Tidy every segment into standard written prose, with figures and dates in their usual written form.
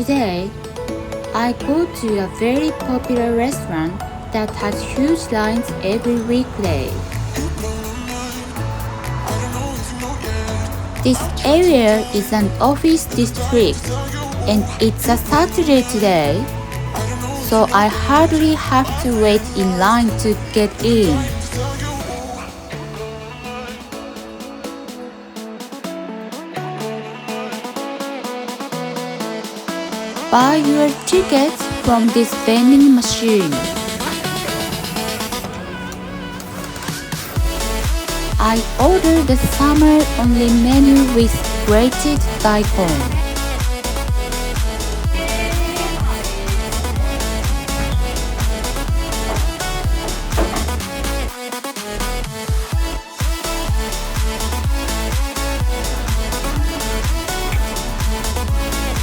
Today, I go to a very popular restaurant that has huge lines every weekday. This area is an office district and it's a Saturday today, so I hardly have to wait in line to get in. Buy your tickets from this vending machine. I ordered the summer-only menu with grated daikon.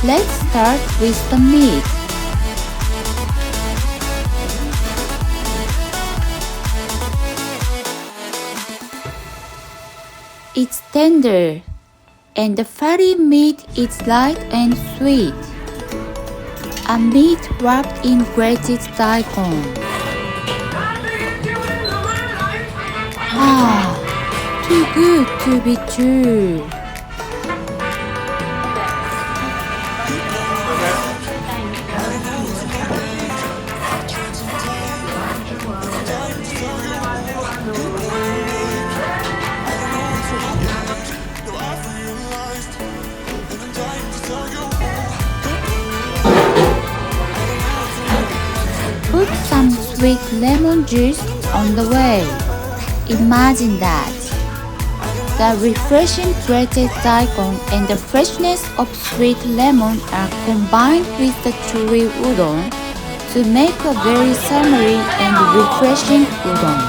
Let's start with the meat. It's tender, and the fatty meat is light and sweet. A meat wrapped in grated daikon. Ah, too good to be true. Put some sweet lemon juice on the way. Imagine that. The refreshing grated daikon and the freshness of sweet lemon are combined with the chewy udon to make a very summery and refreshing udon.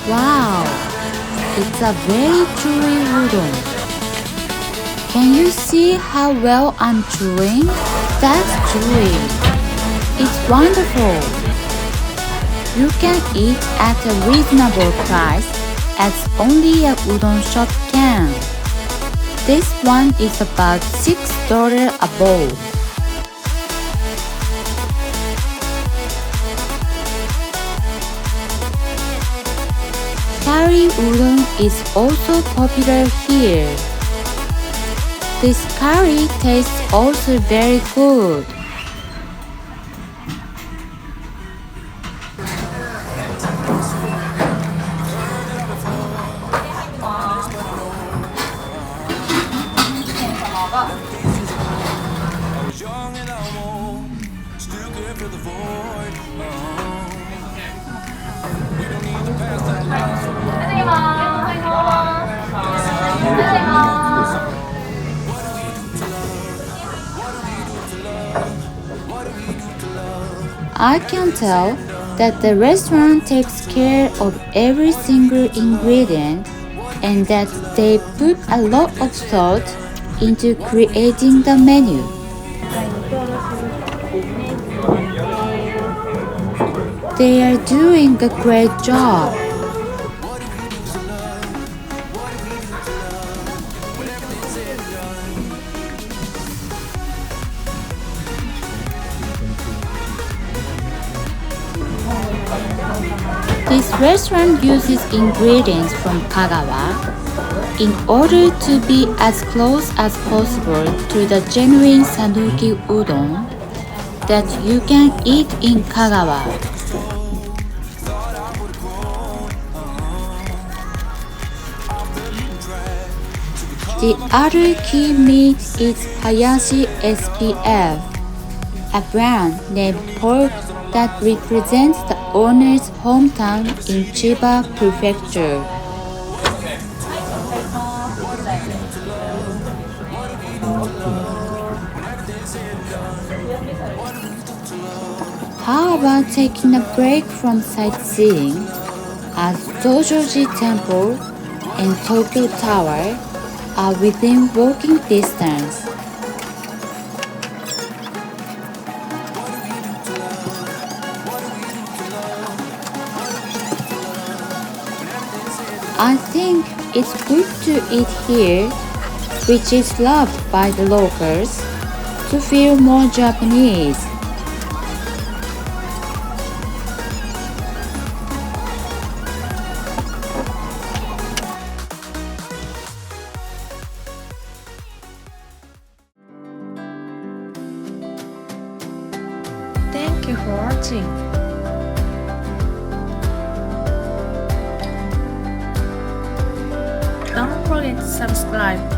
Wow, it's a very chewy udon. Can you see how well I'm chewing? That's chewy. It's wonderful. You can eat at a reasonable price as only a udon shop can. This one is about $6 a bowl. Curry udon is also popular here. This curry tastes also very good. I can tell that the restaurant takes care of every single ingredient and that they put a lot of thought into creating the menu. They are doing a great job. This restaurant uses ingredients from Kagawa in order to be as close as possible to the genuine Sanuki Udon that you can eat in Kagawa. The other key meat is Hayashi SPF, a brand named pork that represents the owner's hometown in Chiba Prefecture. How about taking a break from sightseeing, as Zojoji Temple and Tokyo Tower are within walking distance? I think it's good to eat here, which is loved by the locals, to feel more Japanese. Thank you for watching. Don't forget to subscribe.